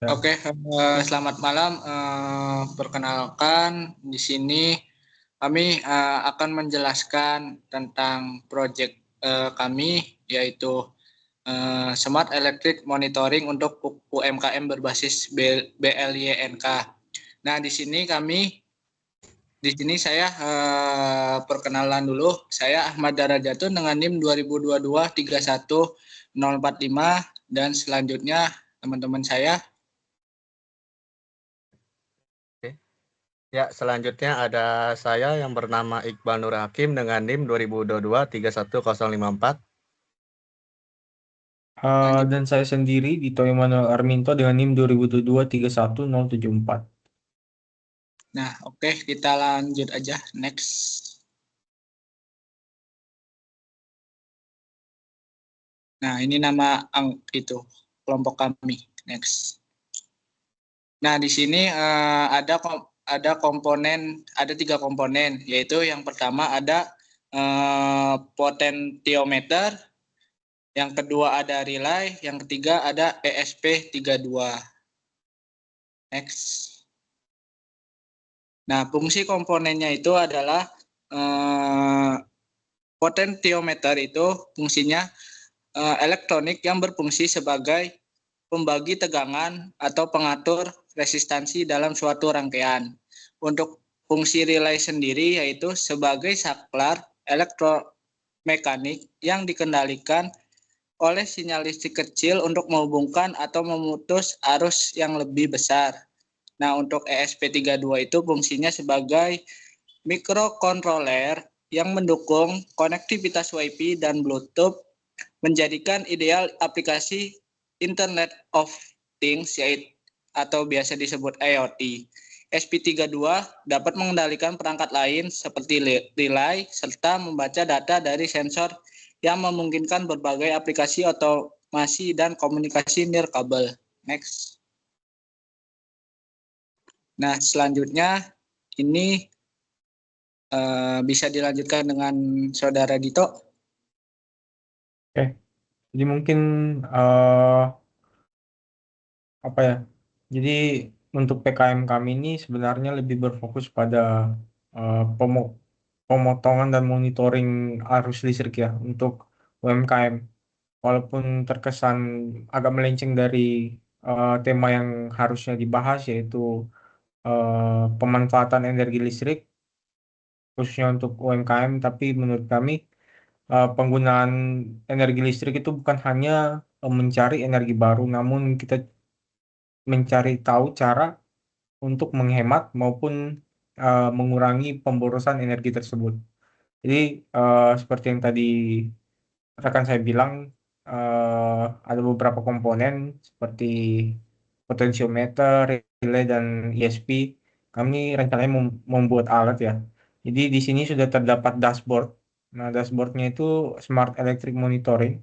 Ya. Oke, selamat malam. Perkenalkan, di sini kami akan menjelaskan tentang proyek kami, yaitu Smart Electric Monitoring untuk UMKM berbasis BLYNK. Nah, di sini saya perkenalan dulu. Saya Ahmad Darajatun dengan NIM 2022-31045, dan selanjutnya teman-teman saya. Ya, selanjutnya ada saya yang bernama Iqbal Nur Hakim dengan NIM 2022-31054. Dan saya sendiri, Dito Emanuel Arminto dengan NIM 2022-31074. Nah, oke, kita lanjut aja. Next. Nah, ini nama itu kelompok kami. Next. Nah, di sini ada komponen, ada 3 komponen, yaitu yang pertama ada potentiometer, yang kedua ada relay, yang ketiga ada ESP32. Next. Nah, fungsi komponennya itu adalah potentiometer itu fungsinya elektronik yang berfungsi sebagai pembagi tegangan atau pengatur resistansi dalam suatu rangkaian. Untuk fungsi relay sendiri yaitu sebagai saklar elektromekanik yang dikendalikan oleh sinyal listrik kecil untuk menghubungkan atau memutus arus yang lebih besar. Nah, untuk ESP32 itu fungsinya sebagai mikrokontroler yang mendukung konektivitas Wi-Fi dan Bluetooth, menjadikan ideal aplikasi Internet of Things atau biasa disebut IoT. SP32 dapat mengendalikan perangkat lain seperti relay serta membaca data dari sensor yang memungkinkan berbagai aplikasi otomasi dan komunikasi nirkabel. Next. Nah, selanjutnya ini bisa dilanjutkan dengan Saudara Dito. Oke, jadi mungkin apa ya? Jadi untuk PKM kami ini sebenarnya lebih berfokus pada pemotongan dan monitoring arus listrik ya untuk UMKM. Walaupun terkesan agak melenceng dari tema yang harusnya dibahas, yaitu pemanfaatan energi listrik khususnya untuk UMKM, tapi menurut kami penggunaan energi listrik itu bukan hanya mencari energi baru, namun kita mencari tahu cara untuk menghemat maupun mengurangi pemborosan energi tersebut. Jadi seperti yang tadi rekan saya bilang, ada beberapa komponen seperti potensiometer, relay, dan ESP. Kami rencananya membuat alat ya. Jadi di sini sudah terdapat dashboard. Nah, dashboardnya itu Smart Electric Monitoring.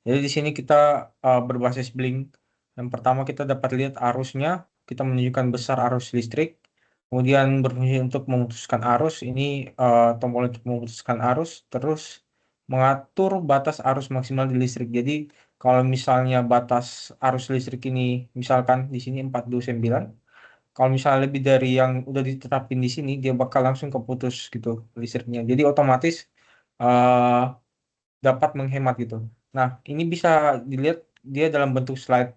Jadi di sini kita berbasis Blink. Yang pertama kita dapat lihat arusnya, kita menunjukkan besar arus listrik. Kemudian berfungsi untuk memutuskan arus. Ini tombol untuk memutuskan arus. Terus mengatur batas arus maksimal di listrik. Jadi kalau misalnya batas arus listrik ini misalkan di sini 429. Kalau misalnya lebih dari yang udah ditetapin di sini, dia bakal langsung keputus gitu listriknya. Jadi otomatis eh, dapat menghemat gitu. Nah, ini bisa dilihat dia dalam bentuk slide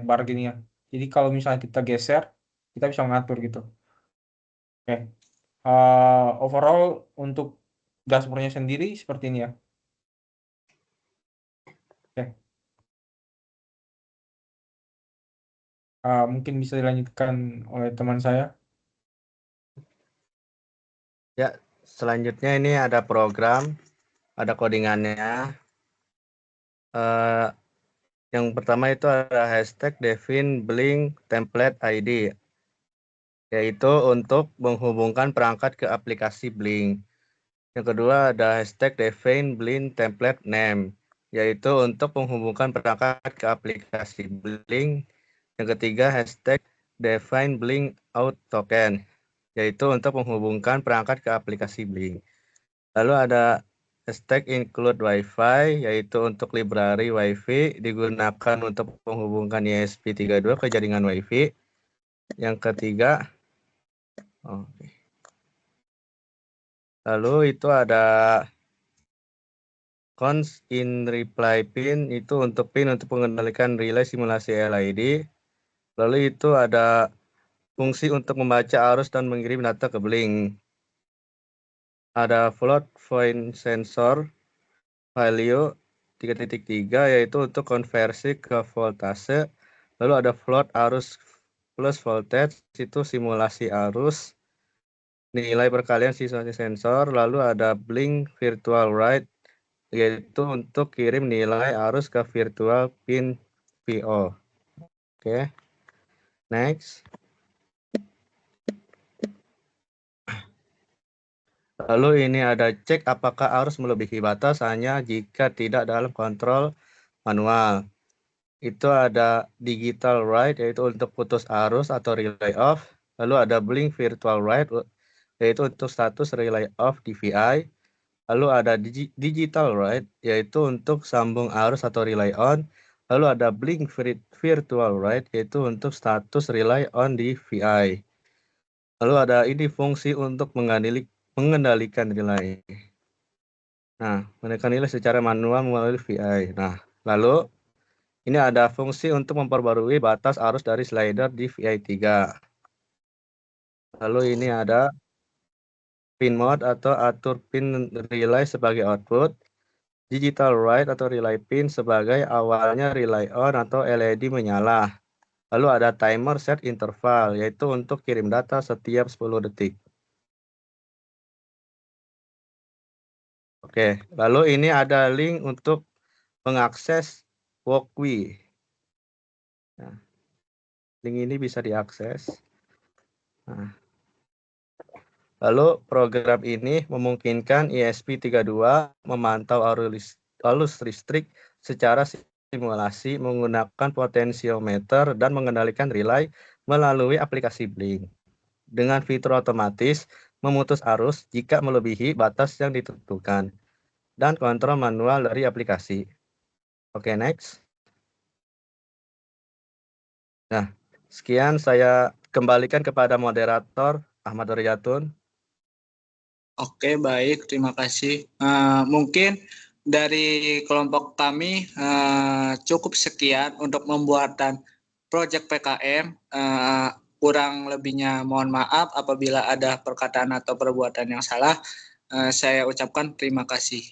bar gini ya. Jadi kalau misalnya kita geser, kita bisa mengatur gitu. Oke. Overall untuk dashboardnya sendiri seperti ini ya. Oke. Mungkin bisa dilanjutkan oleh teman saya. Ya, selanjutnya ini ada program, ada codingannya. Yang pertama itu ada hashtag define blink template ID, yaitu untuk menghubungkan perangkat ke aplikasi Blink. Yang kedua ada hashtag define blink template name, yaitu untuk menghubungkan perangkat ke aplikasi Blink. Yang ketiga hashtag define blink out token, yaitu untuk menghubungkan perangkat ke aplikasi Blink. Lalu ada hashtag include WiFi, yaitu untuk library WiFi digunakan untuk menghubungkan ESP32 ke jaringan WiFi. Yang ketiga, lalu itu ada cons in reply pin, itu untuk pin untuk mengendalikan relay simulasi LID. Lalu itu ada fungsi untuk membaca arus dan mengirim data ke Blink. Ada float point sensor value 3.3, yaitu untuk konversi ke voltase. Lalu ada float arus plus voltage, itu simulasi arus. Nilai perkalian simulasi sensor. Lalu ada Blink virtual write, yaitu untuk kirim nilai arus ke virtual pin VO. Oke. Next. Lalu ini ada cek apakah arus melebihi batas hanya jika tidak dalam kontrol manual. Itu ada digital write, yaitu untuk putus arus atau relay off. Lalu ada blink virtual write, yaitu untuk status relay off di VI. Lalu ada digital write, yaitu untuk sambung arus atau relay on. Lalu ada blink virtual write, yaitu untuk status relay on di VI. Lalu ada ini fungsi untuk mengendalikan relay. Nah, menekan nilai secara manual melalui VI. Nah, lalu ini ada fungsi untuk memperbarui batas arus dari slider di VI3. Lalu ini ada pin mode atau atur pin relay sebagai output. Digital write atau relay pin sebagai awalnya relay on atau LED menyala. Lalu ada timer set interval, yaitu untuk kirim data setiap 10 detik. Oke, lalu ini ada link untuk mengakses Walkway. Nah, link ini bisa diakses. Nah, lalu program ini memungkinkan ESP32 memantau arus listrik secara simulasi menggunakan potensiometer dan mengendalikan relay melalui aplikasi Blink. Dengan fitur otomatis memutus arus jika melebihi batas yang ditentukan dan kontrol manual dari aplikasi. Oke, next. Nah, sekian saya kembalikan kepada moderator Ahmad Riyatun. Oke, baik. Terima kasih. Mungkin dari kelompok kami cukup sekian untuk pembuatan proyek PKM. Kurang lebihnya mohon maaf apabila ada perkataan atau perbuatan yang salah. Saya ucapkan terima kasih.